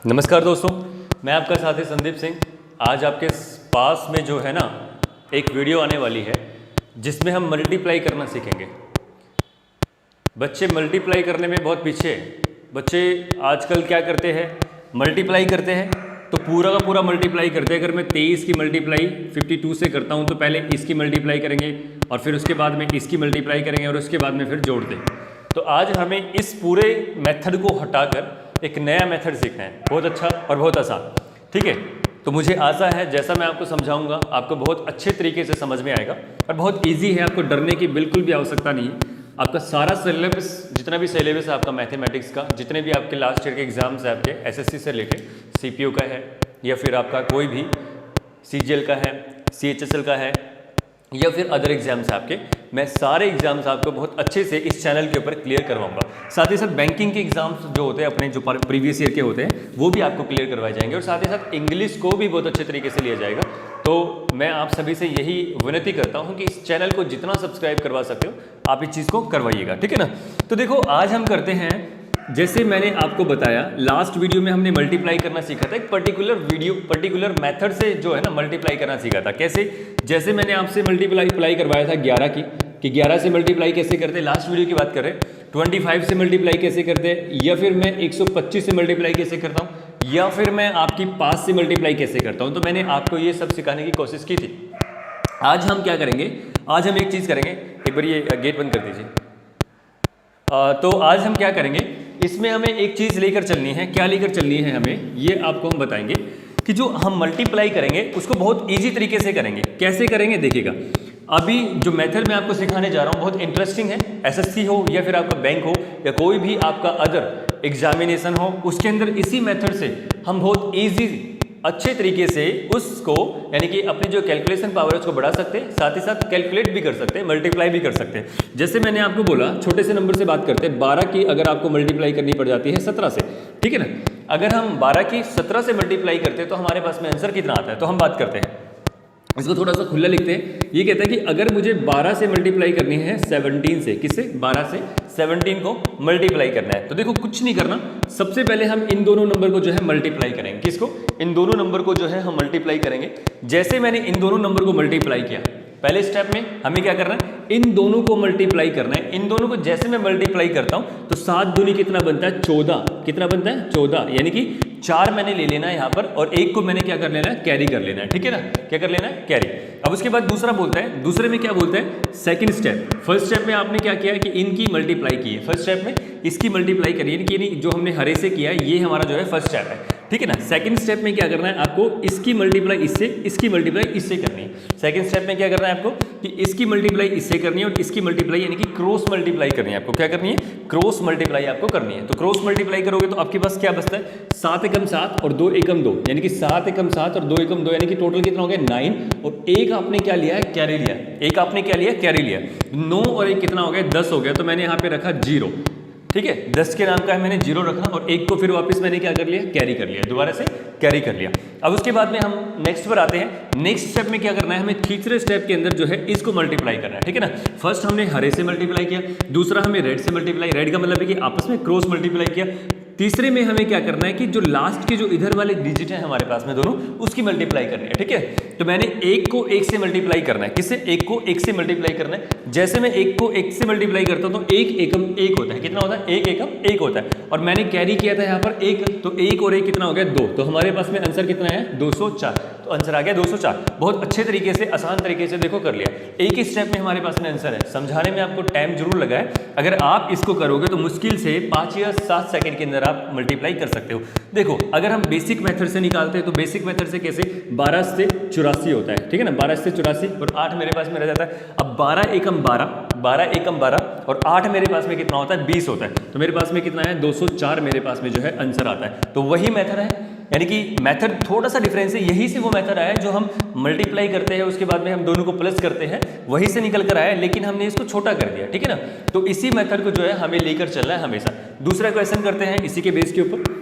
नमस्कार दोस्तों, मैं आपका साथी संदीप सिंह। आज आपके पास में जो है ना एक वीडियो आने वाली है जिसमें हम मल्टीप्लाई करना सीखेंगे। बच्चे मल्टीप्लाई करने में बहुत पीछे हैं। बच्चे आजकल क्या करते हैं, मल्टीप्लाई करते हैं तो पूरा का पूरा मल्टीप्लाई करते हैं। अगर मैं 23 की मल्टीप्लाई 52 से करता हूँ तो पहले इसकी मल्टीप्लाई करेंगे और फिर उसके बाद में इसकी मल्टीप्लाई करेंगे और उसके बाद में फिर जोड़ दें। तो आज हमें इस पूरे मेथड को हटाकर एक नया मेथड सीखना है, बहुत अच्छा और बहुत आसान। ठीक है, तो मुझे आशा है जैसा मैं आपको समझाऊंगा आपको बहुत अच्छे तरीके से समझ में आएगा और बहुत इजी है। आपको डरने की बिल्कुल भी आवश्यकता नहीं है। आपका सारा सिलेबस, जितना भी सिलेबस है आपका मैथमेटिक्स का, जितने भी आपके लास्ट ईयर के एग्जाम्स है आपके एसएससी से लेके सीपीयू का है या फिर आपका कोई भी सीजीएल का है, सीएचएसएल का है या फिर अदर एग्जाम्स आपके, मैं सारे एग्जाम्स आपको बहुत अच्छे से इस चैनल के ऊपर क्लियर करवाऊंगा। साथ ही साथ बैंकिंग के एग्जाम्स जो होते हैं अपने जो प्रीवियस ईयर के होते हैं वो भी आपको क्लियर करवाए जाएंगे और साथ ही साथ इंग्लिश को भी बहुत अच्छे तरीके से लिया जाएगा। तो मैं आप सभी से यही विनती करता हूँ कि इस चैनल को जितना सब्सक्राइब करवा सकते हो आप इस चीज़ को करवाइएगा। ठीक है ना। तो देखो आज हम करते हैं, जैसे मैंने आपको बताया लास्ट वीडियो में हमने मल्टीप्लाई करना सीखा था। एक पर्टिकुलर मेथड से जो है ना मल्टीप्लाई करना सीखा था। कैसे? जैसे मैंने आपसे मल्टीप्लाई करवाया था 11 की कि 11 से मल्टीप्लाई कैसे करते हैं, लास्ट वीडियो की बात करें। 25 से मल्टीप्लाई कैसे करते हैं, या फिर मैं 125 से मल्टीप्लाई कैसे करता हूँ, या फिर मैं आपकी 5 से मल्टीप्लाई कैसे करता हूँ। तो मैंने आपको ये सब सिखाने की कोशिश की थी। आज हम क्या करेंगे, आज हम एक चीज़ करेंगे। एक बार ये गेट बंद कर दीजिए। तो आज हम क्या करेंगे, इसमें हमें एक चीज़ लेकर चलनी है। क्या लेकर चलनी है हमें, ये आपको हम बताएंगे कि जो हम मल्टीप्लाई करेंगे उसको बहुत इजी तरीके से करेंगे। कैसे करेंगे देखिएगा। अभी जो मेथड मैं आपको सिखाने जा रहा हूँ बहुत इंटरेस्टिंग है। एसएससी हो या फिर आपका बैंक हो या कोई भी आपका अदर एग्जामिनेशन हो, उसके अंदर इसी मेथड से हम बहुत ईजी अच्छे तरीके से उसको, यानी कि अपनी जो कैलकुलेशन पावर है उसको बढ़ा सकते हैं, साथ ही साथ कैलकुलेट भी कर सकते हैं, मल्टीप्लाई भी कर सकते हैं। जैसे मैंने आपको बोला, छोटे से नंबर से बात करते हैं। 12 की अगर आपको मल्टीप्लाई करनी पड़ जाती है 17 से, ठीक है ना। अगर हम 12 की 17 से मल्टीप्लाई करते हैं तो हमारे पास में आंसर कितना आता है, तो हम बात करते हैं। इसको थोड़ा सा खुला लिखते हैं। ये कहता है कि अगर मुझे 12 से मल्टीप्लाई करनी है 17 से, किससे? 12 से 17 को मल्टीप्लाई करना है। तो देखो कुछ नहीं करना, सबसे पहले हम इन दोनों नंबर को जो है मल्टीप्लाई करेंगे। किसको? इन दोनों नंबर को जो है हम मल्टीप्लाई करेंगे। जैसे मैंने इन दोनों नंबर को मल्टीप्लाई किया, पहले स्टेप में हमें क्या करना है, इन दोनों को मल्टीप्लाई करना है। इन दोनों को जैसे मैं मल्टीप्लाई करता हूं तो 7 दूनी कितना बनता है? 14। कितना बनता है? 14। यानी कि 4 मैंने ले लेना है यहाँ पर और एक को मैंने क्या कर लेना है? कैरी कर लेना है। ठीक है ना। क्या कर लेना है? कैरी। अब उसके बाद दूसरा बोलता है, दूसरे में क्या बोलता है? Second step. फर्स्ट स्टेप में आपने क्या किया है कि इनकी मल्टीप्लाई की है। फर्स्ट स्टेप में इसकी मल्टीप्लाई करिए, यानी जो हमने हरे से किया है ये हमारा जो है फर्स्ट स्टेप है। ठीक है ना। सेकंड स्टेप में क्या करना है आपको, इसकी मल्टीप्लाई इससे, इसकी मल्टीप्लाई इससे करनी है। सेकंड स्टेप में क्या करना है आपको कि इसकी मल्टीप्लाई इससे करनी है और इसकी मल्टीप्लाई यानी कि क्रॉस मल्टीप्लाई करनी है आपको। क्या करनी है? क्रॉस मल्टीप्लाई आपको करनी है। तो क्रॉस मल्टीप्लाई करोगे तो आपके पास क्या बचता है? 7 एकम 7 और 2 एकम 2, यानी कि 7 एकम 7 और 2 एकम 2, यानी कि टोटल कितना हो गया? 9। और एक आपने क्या लिया है? कैरी लिया। एक आपने क्या लिया? कैरी लिया। 9 और 1 कितना हो गया? 10 हो गया। तो मैंने यहाँ पे रखा 0। ठीक है, 10 के नाम का है मैंने 0 रखा और एक को फिर वापस मैंने क्या कर लिया? कैरी कर लिया, दोबारा से कैरी कर लिया। अब उसके बाद में हम नेक्स्ट पर आते हैं। नेक्स्ट स्टेप में क्या करना है हमें? तीसरे स्टेप के अंदर जो है इसको मल्टीप्लाई करना है। ठीक है ना। फर्स्ट हमने हरे से मल्टीप्लाई किया, दूसरा हमें रेड से मल्टीप्लाई, रेड का मतलब है कि आपस में क्रॉस मल्टीप्लाई किया। तीसरे में हमें क्या करना है कि जो लास्ट के जो इधर वाले डिजिट है हमारे पास में दोनों, उसकी मल्टीप्लाई करनी है। ठीक है, तो मैंने 1 को 1 से मल्टीप्लाई करना है। किससे? 1 को 1 से मल्टीप्लाई करना है। जैसे मैं 1 को 1 से मल्टीप्लाई करता हूं तो 1 एकम 1 होता है। कितना होता है? 1 एकम 1 होता है। और मैंने कैरी किया था यहाँ पर 1, तो 1 और 1 कितना हो गया? 2। तो हमारे पास में आंसर कितना है? 204। तो आंसर आ गया 204। बहुत अच्छे तरीके से, आसान तरीके से देखो कर लिया। एक ही स्टेप में हमारे पास में आंसर है। समझाने में आपको टाइम जरूर लगा है। अगर आप इसको करोगे तो मुश्किल से 5 या 7 सेकंड के अंदर आप मल्टीप्लाई कर सकते हो। देखो अगर हम बेसिक मेथड से निकालते हैं तो बेसिक मेथड से कैसे? 12 से 84 होता है। ठीक है ना। 12 से 84 और 8 मेरे पास में रह जाता है। अब 12 एकम 12, 12 एकम 12 और 8 मेरे पास में कितना होता है? 20 होता है। तो मेरे पास में कितना है? 204 मेरे पास में जो है आंसर आता है। तो वही मेथड है, यानी कि मेथड थोड़ा सा डिफरेंस है। यही से वो मेथड आया है जो हम मल्टीप्लाई करते हैं उसके बाद में हम दोनों को प्लस करते हैं, वहीं से निकल कर आया है, लेकिन हमने इसको छोटा कर दिया। ठीक है ना। तो इसी मेथड को जो है हमें लेकर चलना है हमेशा। दूसरा क्वेश्चन करते हैं इसी के बेस के ऊपर।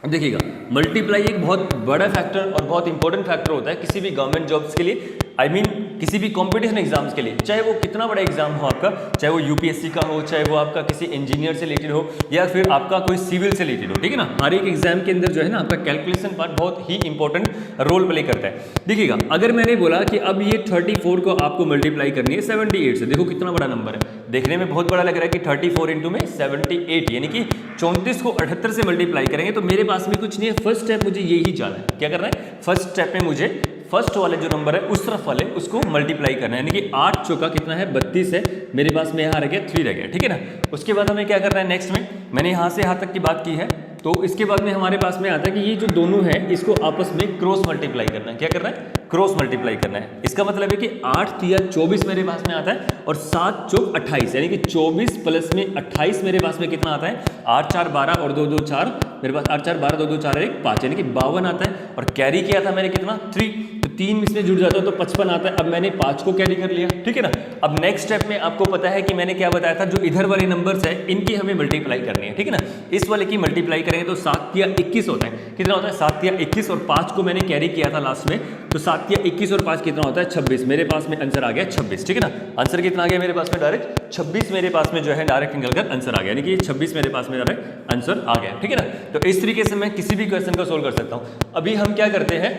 देखिएगा, मल्टीप्लाई एक बहुत बड़ा फैक्टर और बहुत इंपॉर्टेंट फैक्टर होता है किसी भी गवर्नमेंट जॉब्स के लिए। आई मीन किसी भी कॉम्पिटिशन एग्जाम्स के लिए, चाहे वो कितना बड़ा एग्जाम हो आपका, चाहे वो यूपीएससी का हो, चाहे वो आपका किसी इंजीनियर से रिलेटेड हो या फिर आपका कोई सिविल से रिलेटेड हो, ठीक है ना, हर एक एग्जाम के अंदर जो है ना आपका कैलकुलेशन पार्ट बहुत ही इंपॉर्टेंट रोल प्ले करता है। देखिएगा, अगर मैंने बोला कि अब ये 34 को आपको मल्टीप्लाई करनी है 78 से, देखो कितना बड़ा नंबर है, देखने में बहुत बड़ा लग रहा है कि 34 इंटू में 78, यानी कि 34 को 78 से मल्टीप्लाई करेंगे तो मेरे पास में कुछ नहीं है। फर्स्ट स्टेप मुझे यही जाना है, क्या करना है, फर्स्ट स्टेप में मुझे फर्स्ट वाले जो नंबर है उस तरफ वाले उसको मल्टीप्लाई करना है, यानी कि 8 चौका कितना है 32 है, मेरे पास में यहाँ रह गया 3 रह गया, ठीक है ना। उसके बाद हमें क्या करना है, नेक्स्ट में मैंने यहाँ से यहाँ तक की बात की है, तो इसके बाद में हमारे पास में आता है कि ये जो दोनों है इसको आपस में क्रॉस मल्टीप्लाई करना है। क्या करना है, क्रॉस मल्टीप्लाई करना है। इसका मतलब है कि 8 तिया 24 मेरे पास में आता है और 7 चौक 28, यानी कि 24 प्लस में 28 मेरे पास में कितना आता है, 8 4 12 और 2 2 4, मेरे पास 8 4 12 2 2 4 1 5, यानी कि 52 आता है। और कैरी किया था मैंने कितना 3, तो 3 इसमें जुड़ जाता है तो 55 आता है। अब मैंने 5 को कैरी कर लिया, ठीक है ना। अब नेक्स्ट स्टेप में आपको पता है कि मैंने क्या बताया था, जो इधर वाले नंबर्स है इनकी हमें मल्टीप्लाई करनी है, ठीक है ना। इस वाले की मल्टीप्लाई करेंगे तो 7 तिया 21 होता है, कितना होता है 7 तिया 21, और 5 को मैंने कैरी किया था लास्ट में, तो 7 तिया 21 और 5 कितना होता है 26, मेरे पास में आंसर आ गया 26, ठीक है ना। आंसर कितना आ गया मेरे पास में, डायरेक्ट 26 मेरे पास में जो है डायरेक्ट निकल कर आंसर आ गया, यानी कि 26 मेरे पास में डायरेक्ट आंसर आ गया, ठीक है ना। तो इस तरीके से मैं किसी भी क्वेश्चन को सोल्व कर सकता हूं। अभी हम क्या करते हैं,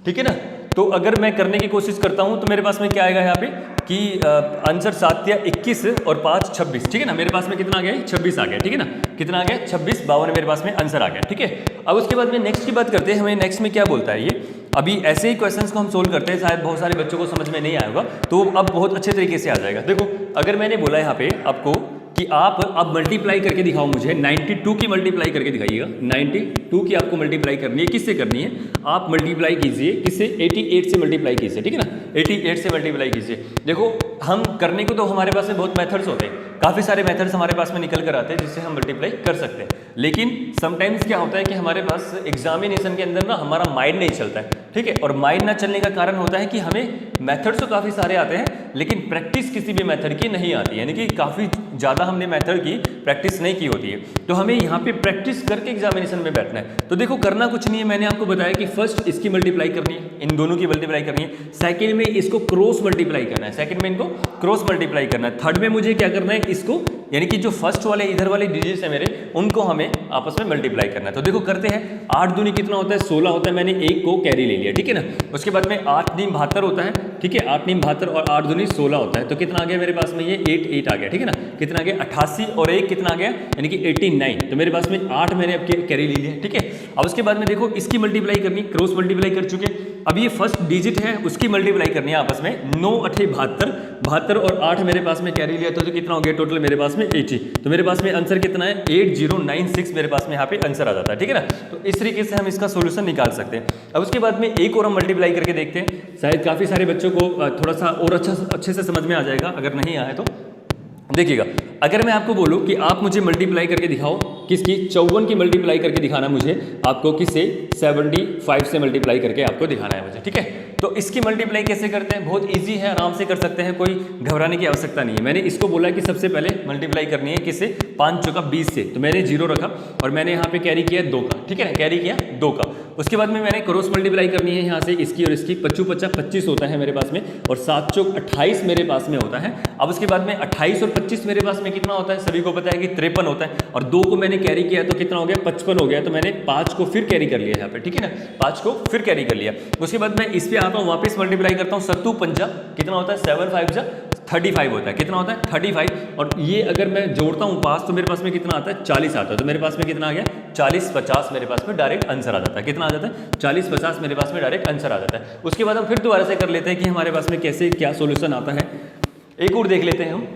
ठीक है ना, तो अगर मैं करने की कोशिश करता हूं तो मेरे पास में क्या आएगा यहाँ पे कि आंसर 7 तिया 21 और 5 26, ठीक है ना। मेरे पास में कितना आ गया 26 आ गया, ठीक है ना, कितना आ गया 26 52 मेरे पास में आंसर आ गया, ठीक है। अब उसके बाद में नेक्स्ट की बात करते हैं, हमें नेक्स्ट में क्या बोलता है ये। अभी ऐसे ही क्वेश्चंस को हम सोल्व करते हैं, शायद बहुत सारे बच्चों को समझ में नहीं आएगा, तो अब बहुत अच्छे तरीके से आ जाएगा। देखो, अगर मैंने बोला यहाँ पे आपको कि आप अब मल्टीप्लाई करके दिखाओ मुझे, 92 की मल्टीप्लाई करके दिखाइएगा, 92 की आपको मल्टीप्लाई करनी है, किससे करनी है, आप मल्टीप्लाई कीजिए, किससे 88 से मल्टीप्लाई कीजिए, ठीक है ना, 88 से मल्टीप्लाई कीजिए। देखो, हम करने को तो हमारे पास में बहुत मेथड्स होते हैं, काफ़ी सारे मेथड्स हमारे पास में निकल कर आते हैं जिससे हम मल्टीप्लाई कर सकते हैं, लेकिन समटाइम्स क्या होता है कि हमारे पास एग्जामिनेशन के अंदर ना हमारा माइंड नहीं चलता है, ठीक है। और माइंड ना चलने का कारण होता है कि हमें मेथड्स तो काफ़ी सारे आते हैं लेकिन प्रैक्टिस किसी भी मेथड की नहीं आती, यानी कि काफ़ी ज़्यादा हमने मेथड की प्रैक्टिस नहीं की होती है, तो हमें यहाँ पे प्रैक्टिस करके एग्जामिनेशन में बैठना है। तो देखो, करना कुछ नहीं है, मैंने आपको बताया कि फर्स्ट इसकी मल्टीप्लाई करनी है, इन दोनों की मल्टीप्लाई करनी है, सेकंड में इसको क्रॉस मल्टीप्लाई करना है, सेकंड में इनको क्रॉस मल्टीप्लाई करना है, थर्ड में मुझे क्या करना है, इसको यानी कि जो फर्स्ट वाले इधर वाले डिजिट्स है मेरे, उनको हमें आपस में मल्टीप्लाई करना है। तो देखो करते हैं, 8 दूनी कितना होता है 16 होता है, मैंने 1 को कैरी ले लिया, ठीक है ना। उसके बाद में 8 नीम 72 होता है, ठीक है, 8 नीम 72 और 8 दूनी 16 होता है, तो कितना आ गया मेरे पास में ये 8 आ गया, ठीक है ना। कितना आ गया 88 और 1 कितना आ गया, यानी कि 89, तो मेरे पास में 8 मैंने अब कैरी ले लिया, ठीक है। अब उसके बाद में देखो इसकी मल्टीप्लाई करनी, क्रॉस मल्टीप्लाई कर चुके, अब ये फर्स्ट डिजिट है उसकी मल्टीप्लाई करनी है आपस में, 9 8 72, 72 और 8 मेरे पास में कैरी लिया तो कितना हो गया टोटल मेरे पास में 80, तो मेरे पास में आंसर कितना है 8096 मेरे पास में यहाँ पे आंसर आ जाता है, ठीक है ना। तो इस तरीके से हम इसका सोल्यूशन निकाल सकते हैं। अब उसके बाद में एक और हम मल्टीप्लाई करके देखते हैं, शायद काफ़ी सारे बच्चों को थोड़ा सा और अच्छे से समझ में आ जाएगा, अगर नहीं आए तो देखिएगा। अगर मैं आपको बोलूं कि आप मुझे मल्टीप्लाई करके दिखाओ, किसकी 54 की मल्टीप्लाई करके दिखाना मुझे, आपको किससे 75 से मल्टीप्लाई करके आपको दिखाना है मुझे, ठीक है। तो इसकी मल्टीप्लाई कैसे करते हैं, बहुत इजी है, आराम से कर सकते हैं, कोई घबराने की आवश्यकता नहीं है। मैंने इसको बोला कि सबसे पहले मल्टीप्लाई करनी है किससे, 5 चौका 20 से, तो मैंने 0 रखा और मैंने यहाँ पे कैरी किया 2 का, ठीक है ना, कैरी किया 2 का। उसके बाद में मैंने क्रॉस मल्टीप्लाई करनी है यहाँ से इसकी और इसकी, 25 55 25 होता है मेरे पास में, और 7 चौक 28 मेरे पास में होता है। अब उसके बाद में 28 और 25 मेरे पास में कितना होता है, सभी को पता है कि 53 होता है, और 2 को मैंने कैरी किया तो कितना हो गया 55 हो गया, तो मैंने 5 को फिर कैरी कर लिया यहाँ पे, ठीक है ना, 5 को फिर कैरी कर लिया। उसके बाद मैं इस पे आता हूँ, वापस मल्टीप्लाई करता हूँ, 7 5 कितना होता है 7 5 35 होता है, कितना होता है 35, और ये अगर मैं जोड़ता हूँ 5 तो मेरे पास में कितना आता है 40 आता है, तो मेरे पास में कितना आ गया 40 50 मेरे पास में डायरेक्ट आंसर आ जाता है, कितना आ जाता है 40 50 मेरे पास में डायरेक्ट आंसर आ जाता है। उसके बाद हम फिर दोबारा से कर लेते हैं कि हमारे पास में कैसे क्या सोल्यूशन आता है, एक और देख लेते हैं हम।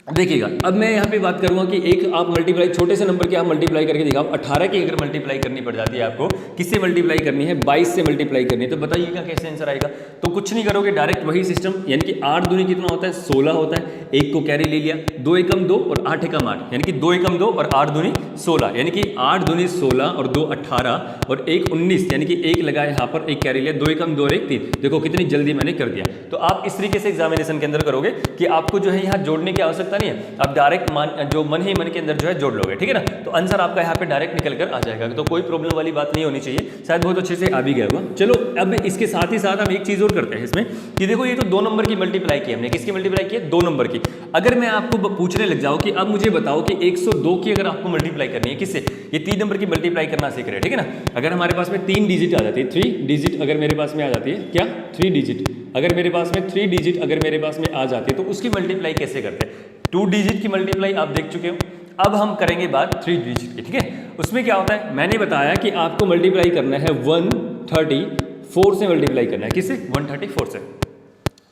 देखिएगा, अब मैं यहाँ पे बात करूँगा कि एक आप मल्टीप्लाई छोटे से नंबर की आप मल्टीप्लाई करके दिखाओ, 18 की अगर मल्टीप्लाई करनी पड़ जाती है आपको, किससे मल्टीप्लाई करनी है 22 से मल्टीप्लाई करनी है, तो बताइएगा कैसे आंसर आएगा। तो कुछ नहीं करोगे, डायरेक्ट वही सिस्टम, यानी कि 8 दूनी कितना होता है 16 होता है, एक को कैरी ले लिया, 2 एकम 2 और 8 एकम 8, यानी कि 2 एकम 2 और 8 दूनी 16, यानी कि 8 दूनी 16 और 2 18 और 1 19, यानी कि एक लगाया यहाँ पर, एक कैरी लिया, 2 एकम 2 और 1 3। देखो कितनी जल्दी मैंने कर दिया। तो आप इस तरीके से एग्जामिनेशन के अंदर करोगे कि आपको जो है यहाँ जोड़ने की आवश्यकता नहीं है, आप डायरेक्ट जो मन ही मन के अंदर जो है जोड़ लोगे, ठीक है ना। तो आंसर आपका यहाँ पे डायरेक्ट निकल कर आ जाएगा, तो कोई प्रॉब्लम वाली बात नहीं होनी चाहिए। शायद बहुत अच्छे से आ भी गया होगा। चलो अब इसके साथ ही साथ हम एक चीज और करते हैं इसमें कि देखो ये तो 2 नंबर की मल्टीप्लाई की हमने, किसकी मल्टीप्लाई की है, 2 नंबर की। अगर मैं आपको पूछने लग जाऊं कि अब मुझे बताओ कि 102 की अगर आपको मल्टीप्लाई करनी है किससे, ये 3 नंबर की मल्टीप्लाई करना सीख रहे हैं, ठीक है ना। अगर हमारे पास में 3 डिजिट आ जाती है, 3 डिजिट अगर मेरे पास में आ जाती है, क्या 3 डिजिट अगर मेरे पास में 3 डिजिट अगर मेरे पास में आ जाती है, तो उसकी मल्टीप्लाई कैसे करते हैं। 2 डिजिट की मल्टीप्लाई आप देख चुके हो, अब हम करेंगे बात 3 डिजिट की, ठीक है। उसमें क्या होता है, मैंने बताया कि आपको मल्टीप्लाई करना है 134 से मल्टीप्लाई करना है, किससे, 134 से।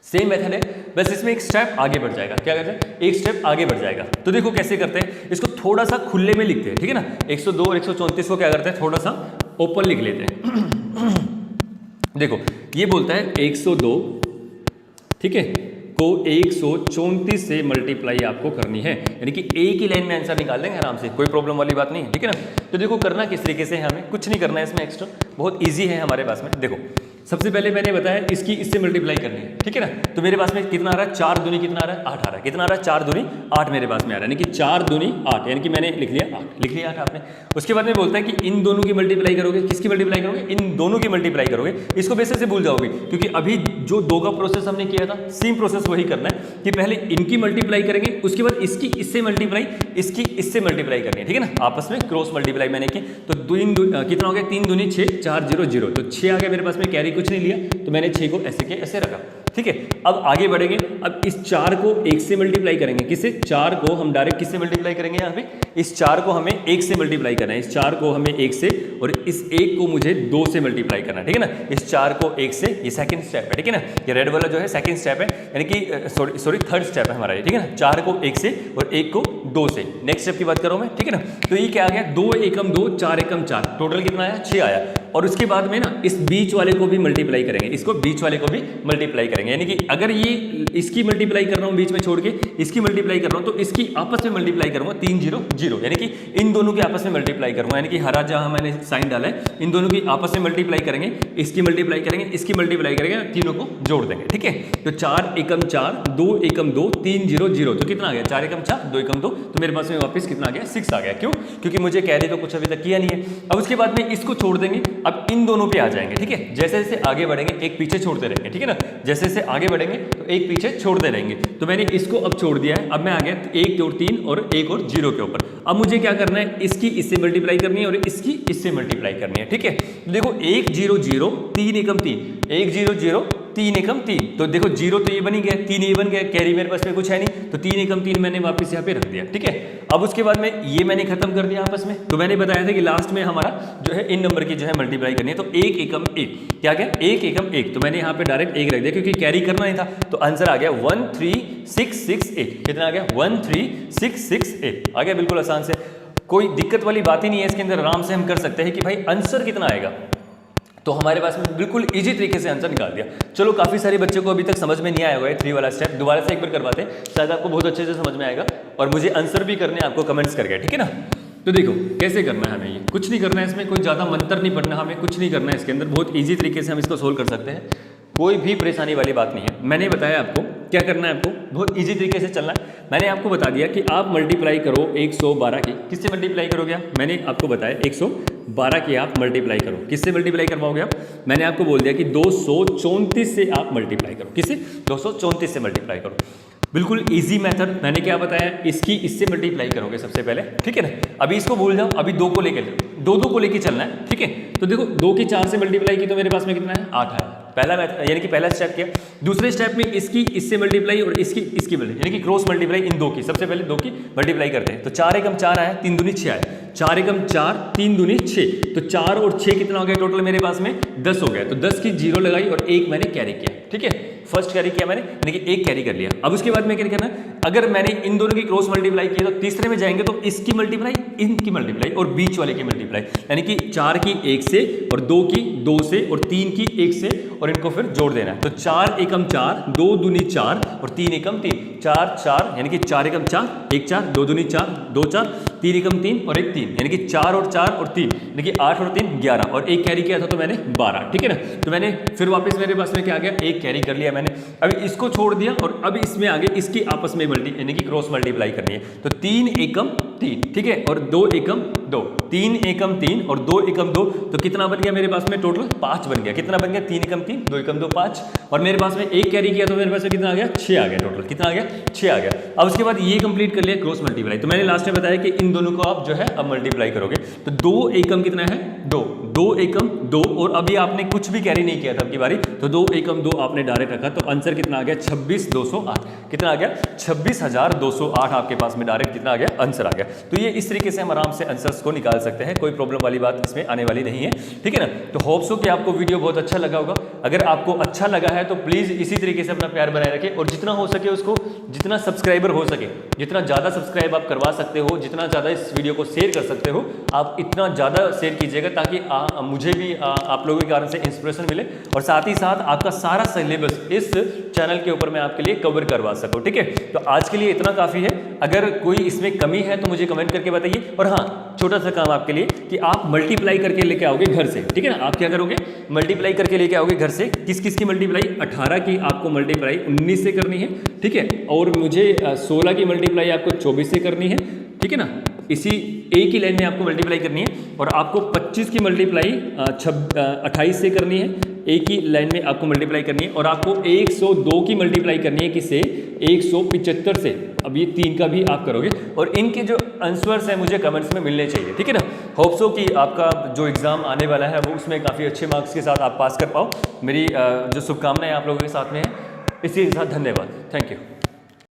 सेम मेथड है, बस इसमें एक स्टेप आगे बढ़ जाएगा। क्या कहते हैं, एक स्टेप आगे बढ़ जाएगा। तो देखो कैसे करते हैं, इसको थोड़ा सा खुले में लिखते हैं, ठीक है ना। 102 और 134 को क्या करते हैं, थोड़ा सा ओपन लिख लेते हैं। देखो ये बोलता है 102, ठीक है, को 134 से मल्टीप्लाई आपको करनी है, यानी कि एक ही लाइन में आंसर निकाल देंगे आराम से, कोई प्रॉब्लम वाली बात नहीं है, ठीक है ना। तो देखो करना किस तरीके से है, हमें कुछ नहीं करना है इसमें एक्स्ट्रा, बहुत इजी है हमारे पास में। देखो सबसे पहले मैंने बताया इसकी इससे मल्टीप्लाई करनी है, ठीक है ना। तो मेरे पास में कितना आ रहा है, 4 दूनी कितना आ रहा है, 8 आ रहा है, कितना आ रहा है, 4 दूनी 8 मेरे पास में आ रहा है, यानी कि 4 दूनी 8, यानी कि मैंने लिख लिया 8, लिख लिया 8 आपने। उसके बाद में बोलता है कि इन दोनों की मल्टीप्लाई करोगे, किसकी मल्टीप्लाई करोगे, इन दोनों की मल्टीप्लाई करोगे। इसको वैसे से भूल जाओगे, क्योंकि अभी जो 2 का प्रोसेस हमने किया था, सेम प्रोसेस वही करना है कि पहले इनकी मल्टीप्लाई करेंगे, उसके बाद इसकी इससे मल्टीप्लाई, इसकी इससे मल्टीप्लाई करनी है, ठीक है ना। आपस में क्रॉस मल्टीप्लाई मैंने की, तो कितना हो गया, 3 दूनी 6, 4 0 0, तो 6 आ गया मेरे पास में, कैरी कुछ नहीं लिया, तो मैंने 6 को ऐसे के ऐसे रखा, ठीक है। अब आगे बढ़ेंगे, अब इस 4 को 1 से मल्टीप्लाई करेंगे, किससे, 4 को हम डायरेक्ट किससे मल्टीप्लाई करेंगे, यहाँ पे इस 4 को हमें 1 से मल्टीप्लाई करना है, इस 4 को हमें 1 से, और इस 1 को मुझे 2 से मल्टीप्लाई करना है, ठीक है ना। इस 4 को 1 से, ये सेकंड स्टेप है, ठीक है ना, ये रेड वाला जो है सेकंड स्टेप है, यानी कि सॉरी थर्ड स्टेप है हमारा ये, ठीक है ना। 4 को 1 से और 1 को 2 से, नेक्स्ट स्टेप की बात करूँ मैं, ठीक है ना। तो ये क्या आ गया, 2 एकम 2, 4 एकम 4, टोटल कितना आया, 6 आया। और उसके बाद में ना इस बीच वाले को भी मल्टीप्लाई करेंगे, इसको बीच वाले को भी मल्टीप्लाई करेंगे, यानी कि अगर ये इसकी मल्टीप्लाई कर रहा हूँ बीच में छोड़ के, इसकी मल्टीप्लाई कर रहा हूँ, तो इसकी आपस में मल्टीप्लाई करूँगा 3 0 0, यानी कि इन दोनों की आपस में मल्टीप्लाई करूँगा, यानी कि हरा जहाँ मैंने साइन डाला है, इन दोनों की आपस में मल्टीप्लाई करेंगे, इसकी मल्टीप्लाई करेंगे, इसकी मल्टीप्लाई करेंगे, तीनों को जोड़ देंगे, ठीक है। तो 4 एकम 4, 2 एकम 2, 3 0 0, तो कितना आ गया, 4 एकम 4, 2 एकम 2, तो मेरे पास में वापस कितना आ गया, 6 आ गया। क्यों, क्योंकि मुझे कैरी तो कुछ अभी तक किया नहीं है। अब उसके बाद में इसको छोड़ देंगे, अब इन दोनों पे आ जाएंगे, ठीक है। जैसे जैसे आगे बढ़ेंगे एक पीछे छोड़ते रहेंगे, ठीक है ना, जैसे जैसे आगे बढ़ेंगे तो एक पीछे छोड़ते रहेंगे। तो मैंने इसको अब छोड़ दिया है, अब मैं आ गया 1 और 3 और 1 और 0 के ऊपर। अब मुझे क्या करना है, इसकी इससे मल्टीप्लाई करनी है और इसकी इससे मल्टीप्लाई करनी है, ठीक है। देखो 1 0 0, 3 एकम 3, 1 0 0, 3 एकम 3, तो देखो 0 तो ये बन ही गया, 3 ये बन गया, कैरी मेरे पास में कुछ है नहीं, तो 3 एकम 3 मैंने वापस यहाँ पे रख दिया, ठीक है। अब उसके बाद में ये मैंने खत्म कर दिया आपस में। तो मैंने बताया था कि लास्ट में हमारा जो है इन नंबर की जो है मल्टीप्लाई करनी है, तो 1 एकम 1, क्या क्या 1 एकम 1, तो मैंने यहाँ पे डायरेक्ट 1 रख दिया क्योंकि कैरी करना नहीं था। तो आंसर आ गया 13668, कितना आ गया 13668 आ गया, बिल्कुल आसान से, कोई दिक्कत वाली बात ही नहीं है इसके अंदर। आराम से हम कर सकते हैं कि भाई आंसर कितना आएगा, तो हमारे पास में बिल्कुल इजी तरीके से आंसर निकाल दिया। चलो काफ़ी सारे बच्चों को अभी तक समझ में नहीं आया होगा 3 वाला स्टेप, दोबारा से एक बार करवाते हैं, शायद आपको बहुत अच्छे से समझ में आएगा और मुझे आंसर भी करने आपको कमेंट्स करके, ठीक है ना। तो देखो कैसे करना है हमें, ये कुछ नहीं करना है इसमें, कोई ज़्यादा मंत्र नहीं पढ़ना, हमें कुछ नहीं करना है इसके अंदर, बहुत ईजी तरीके से हम इसको सोल्व कर सकते हैं, कोई भी परेशानी वाली बात नहीं है। मैंने बताया आपको क्या करना है, आपको बहुत इजी तरीके से चलना है। मैंने आपको बता दिया कि आप मल्टीप्लाई करो 112 की, किससे मल्टीप्लाई करोगे आप, मैंने आपको बताया 112 की आप मल्टीप्लाई करो, किससे मल्टीप्लाई करवाओगे आप, मैंने आपको बोल दिया कि 234 से आप मल्टीप्लाई करो, किससे 234 से मल्टीप्लाई करो, बिल्कुल इजी मेथड। मैंने क्या बताया, इसकी इससे मल्टीप्लाई करोगे सबसे पहले, ठीक है ना। अभी इसको भूल जाओ, अभी 2 को लेके दो को लेके चलना है, ठीक है। तो देखो 2 की 4 से मल्टीप्लाई की तो मेरे पास में कितना है, 8 है, पहला मेथड यानी कि पहला स्टेप किया। दूसरे स्टेप में इसकी इससे मल्टीप्लाई और इसकी इसकी मल्टीप्लाई, यानी कि क्रॉस मल्टीप्लाई इन 2 की, सबसे पहले 2 की मल्टीप्लाई करते हैं। तो 4 एकम 4 आया, 3 दूनी 6 आया, 4 एकम 4, 3 दूनी 6, तो 4 और 6 कितना हो गया टोटल मेरे पास में 10 हो गया। तो 10 की 0 लगाई और 1 मैंने कैरी किया, ठीक है, फर्स्ट कैरी किया मैंने, यानी कि 1 कैरी कर लिया। अब उसके बाद में क्या करना, अगर मैंने इन दोनों की क्रॉस मल्टीप्लाई की तो तीसरे में जाएंगे तो इसकी मल्टीप्लाई, इनकी मल्टीप्लाई और बीच वाले की मल्टीप्लाई, यानी कि 4 की 1 से और 2 की 2 से और 3 की 1 से, और इनको फिर जोड़ देना है। तो 4 एकम 4, 2 दूनी 4 और 3 एकम 3, 4 4 यानी कि 4 एकम 4, 1 4, 2 दूनी 4, 2 4, 3 एकम 3 और 1 3 यानी कि 4 और 4 और 3 यानी कि 8 और 3 11 और एक कैरी किया था तो मैंने 12, ठीक है ना। तो मैंने फिर वापस मेरे पास में क्या आ गया, एक कैरी कर लिया मैंने। अभी इसको छोड़ दिया और अब इसमें आगे इसकी आपस में मल्टी यानी कि क्रॉस मल्टीप्लाई करनी है। तो 3 एकम 3, ठीक है, और 2 एकम 2, 3 एकम 3 और 2 एकम 2, तो कितना बन गया मेरे पास में टोटल 5 बन गया। कितना बन गया, 3 एकम 3, 2 एकम 2 5, और मेरे पास में एक कैरी किया तो मेरे पास में कितना आ गया, 6 आ गया टोटल। कितना आ गया, 6 आ गया। अब उसके बाद ये कंप्लीट कर लिया क्रॉस मल्टीप्लाई। तो मैंने लास्ट में बताया कि इन दोनों को आप जो है अब मल्टीप्लाई करोगे तो 2 एकम कितना है, 2 एकम 2, और अभी आपने कुछ भी कैरी नहीं किया था आपकी बारी, तो 2 एकम 2 आपने डायरेक्ट रखा, तो आंसर कितना आ गया, 26,208। कितना आ गया, 26,208 आपके पास में डायरेक्ट कितना आ गया, आंसर आ गया। तो ये इस तरीके से हम आराम से आंसर्स को निकाल सकते हैं, कोई प्रॉब्लम वाली बात इसमें आने वाली नहीं है, ठीक है ना। तो होप सो कि आपको वीडियो बहुत अच्छा लगा होगा। अगर आपको अच्छा लगा है तो प्लीज़ इसी तरीके से अपना प्यार बनाए रखें, और जितना हो सके उसको, जितना सब्सक्राइबर हो सके, जितना ज़्यादा सब्सक्राइब आप करवा सकते हो, जितना ज़्यादा इस वीडियो को शेयर कर सकते हो, आप इतना ज़्यादा शेयर कीजिएगा ताकि मुझे भी आप लोगों के कारण से इंस्पिरेशन मिले, और साथ ही साथ आपका सारा सिलेबस इस चैनल के ऊपर मैं आपके लिए कवर करवा सकूं, ठीक है। तो आज के लिए इतना काफ़ी है। अगर कोई इसमें कमी है तो मुझे कमेंट करके बताइए। और हाँ, छोटा सा काम आपके लिए कि आप मल्टीप्लाई करके लेके आओगे घर से, ठीक है ना। आप क्या करोगे, मल्टीप्लाई करके लेके आओगे घर से। किस किस की मल्टीप्लाई, 18 की आपको मल्टीप्लाई 19 से करनी है, ठीक है, और मुझे 16 की मल्टीप्लाई आपको 24 से करनी है, ठीक है ना। इसी एक ही लाइन में आपको मल्टीप्लाई करनी है, और आपको 25 की मल्टीप्लाई 28 से करनी है, एक ही लाइन में आपको मल्टीप्लाई करनी है, और आपको 102 की मल्टीप्लाई करनी है किससे, 175 से। अब ये 3 का भी आप करोगे, और इनके जो आंसर्स हैं मुझे कमेंट्स में मिलने चाहिए, ठीक है ना। होप सो कि आपका जो एग्ज़ाम आने वाला है वो उसमें काफ़ी अच्छे मार्क्स के साथ आप पास कर पाओ। मेरी जो शुभकामनाएं आप लोगों के साथ में है, इसी के साथ धन्यवाद, थैंक यू।